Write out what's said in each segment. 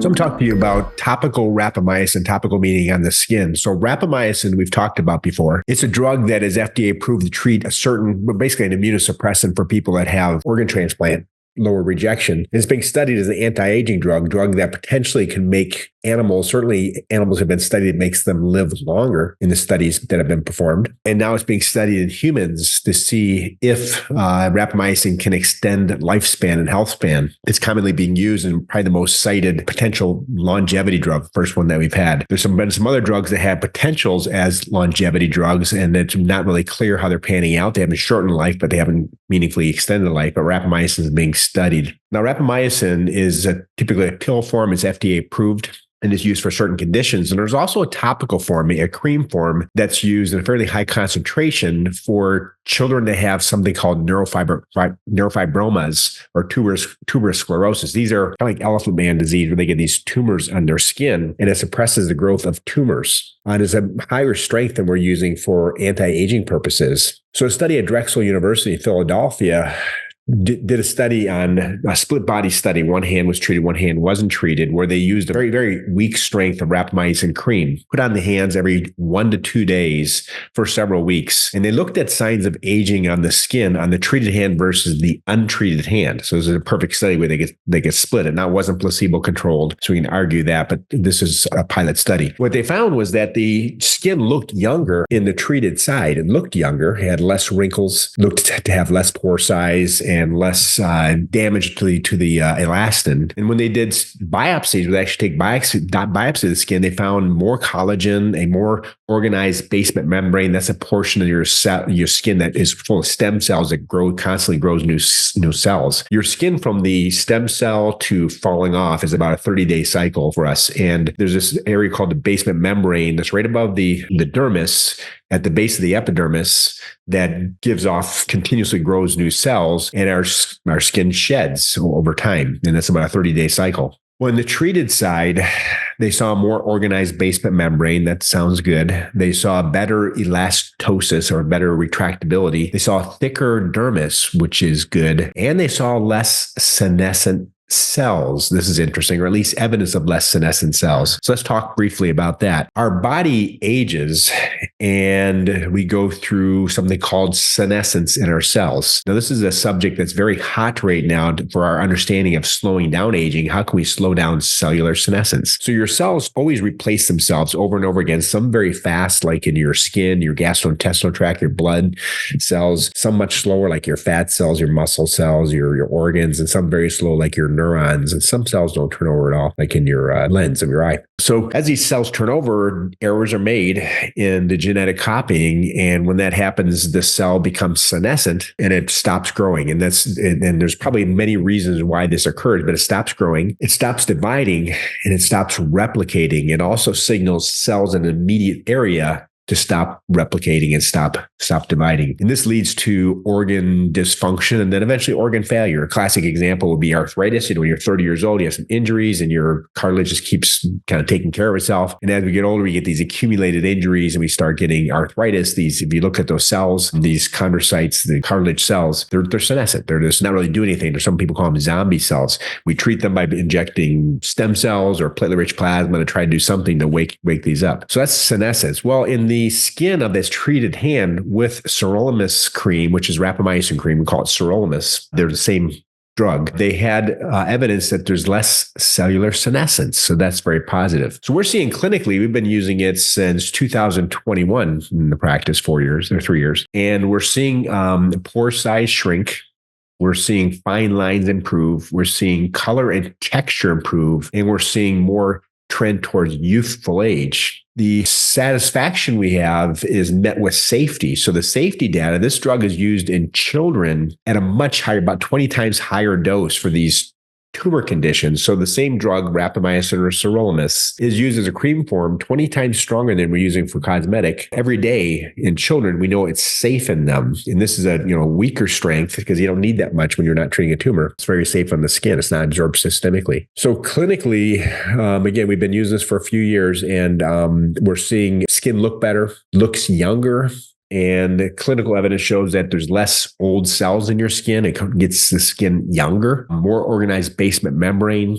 So I'm talking to you about topical rapamycin, topical meaning on the skin. So rapamycin, we've talked about before. It's a drug that is FDA approved to treat a certain, basically an immunosuppressant for people that have organ transplant, lower rejection. And it's being studied as an anti-aging drug that potentially can make animals, certainly animals have been studied, it makes them live longer in the studies that have been performed. And now it's being studied in humans to see if rapamycin can extend lifespan and health span. It's commonly being used and probably the most cited potential longevity drug, first one that we've had. There's been some other drugs that have potentials as longevity drugs, and it's not really clear how they're panning out. They haven't shortened life, but they haven't meaningfully extended life. But rapamycin is being studied. Now, rapamycin is typically a pill form. It's FDA approved and is used for certain conditions. And there's also a topical form, a cream form that's used in a fairly high concentration for children that have something called neurofibromas or tuberous sclerosis. These are kind of like elephant man disease where they get these tumors on their skin and it suppresses the growth of tumors. And it's a higher strength than we're using for anti-aging purposes. So a study at Drexel University in Philadelphia did a study on a split body study. One hand was treated, one hand wasn't treated, where they used a very, very weak strength of rapamycin cream, put on the hands every 1 to 2 days for several weeks. And they looked at signs of aging on the skin on the treated hand versus the untreated hand. So this is a perfect study where they get split. And now it wasn't placebo controlled. So we can argue that, but this is a pilot study. What they found was that the skin looked younger in the treated side. It looked younger, had less wrinkles, looked to have less pore size, and less damage to the elastin. And when they did biopsies, they actually take biopsy of the skin, they found more collagen, a more organized basement membrane. That's a portion of your skin that is full of stem cells that constantly grows new cells. Your skin from the stem cell to falling off is about a 30-day cycle for us. And there's this area called the basement membrane that's right above the dermis, at the base of the epidermis, that continuously grows new cells, and our skin sheds over time. And that's about a 30-day cycle. Well, in the treated side, they saw a more organized basement membrane. That sounds good. They saw better elastosis or better retractability. They saw thicker dermis, which is good. And they saw less senescent cells. This is interesting, or at least evidence of less senescent cells. So let's talk briefly about that. Our body ages and we go through something called senescence in our cells. Now, this is a subject that's very hot right now for our understanding of slowing down aging. How can we slow down cellular senescence? So your cells always replace themselves over and over again, some very fast, like in your skin, your gastrointestinal tract, your blood cells, some much slower, like your fat cells, your muscle cells, your organs, and some very slow, like your neurons, and some cells don't turn over at all, like in your lens of your eye. So as these cells turn over, errors are made in the genetic copying. And when that happens, the cell becomes senescent and it stops growing. And there's probably many reasons why this occurs, but it stops growing, it stops dividing, and it stops replicating. It also signals cells in an immediate area to stop replicating and stop dividing. And this leads to organ dysfunction and then eventually organ failure. A classic example would be arthritis. When you're 30 years old, you have some injuries and your cartilage just keeps kind of taking care of itself. And as we get older, we get these accumulated injuries and we start getting arthritis. If you look at those cells, these chondrocytes, the cartilage cells, they're senescent. They're just not really doing anything. There's some people call them zombie cells. We treat them by injecting stem cells or platelet-rich plasma to try to do something to wake these up. So that's senescence. Well, in the skin of this treated hand with sirolimus cream, which is rapamycin cream, we call it sirolimus. They're the same drug. They had evidence that there's less cellular senescence. So that's very positive. So we're seeing clinically, we've been using it since 2021 in the practice, 4 years or 3 years. And we're seeing pore size shrink. We're seeing fine lines improve. We're seeing color and texture improve. And we're seeing more trend towards youthful age. The satisfaction we have is met with safety. So the safety data, this drug is used in children at a much higher, about 20 times higher dose for these tumor conditions. So the same drug, rapamycin or sirolimus, is used as a cream form 20 times stronger than we're using for cosmetic. Every day in children, we know it's safe in them. And this is a weaker strength because you don't need that much when you're not treating a tumor. It's very safe on the skin. It's not absorbed systemically. So clinically, again, we've been using this for a few years and we're seeing skin look better, looks younger. And clinical evidence shows that there's less old cells in your skin. It gets the skin younger, more organized basement membrane,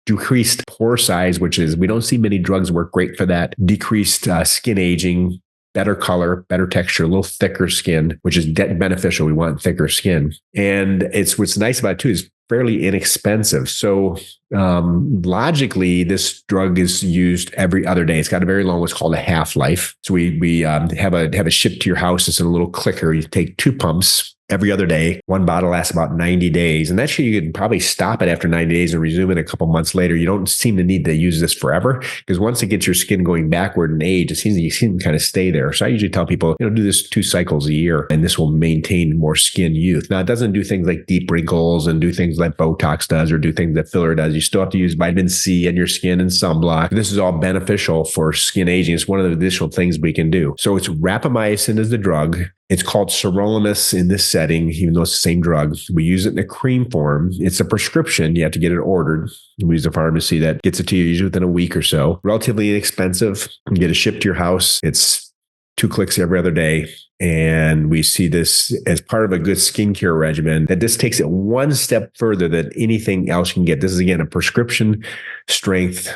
decreased pore size, which is, we don't see many drugs work great for that, decreased skin aging, better color, better texture, a little thicker skin, which is beneficial. We want thicker skin. And it's what's nice about it too is fairly inexpensive. So logically, this drug is used every other day. It's got a very long, what's called a half-life. So we have a ship to your house. It's in a little clicker. You take 2 pumps every other day. One bottle lasts about 90 days. And actually, you could probably stop it after 90 days and resume it a couple months later. You don't seem to need to use this forever, because once it gets your skin going backward in age, it seems you can kind of stay there. So I usually tell people, do this 2 cycles a year, and this will maintain more skin youth. Now, it doesn't do things like deep wrinkles and do things like Botox does or do things that filler does. You still have to use vitamin C in your skin and sunblock. This is all beneficial for skin aging. It's one of the additional things we can do. So it's rapamycin is the drug. It's called sirolimus in this setting, even though it's the same drug. We use it in a cream form. It's a prescription. You have to get it ordered. We use a pharmacy that gets it to you usually within a week or so. Relatively inexpensive. You get it shipped to your house. It's 2 clicks every other day. And we see this as part of a good skincare regimen that just takes it one step further than anything else you can get. This is, again, a prescription strength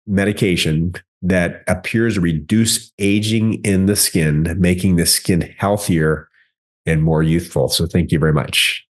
medication that appears to reduce aging in the skin, making the skin healthier and more youthful. So thank you very much.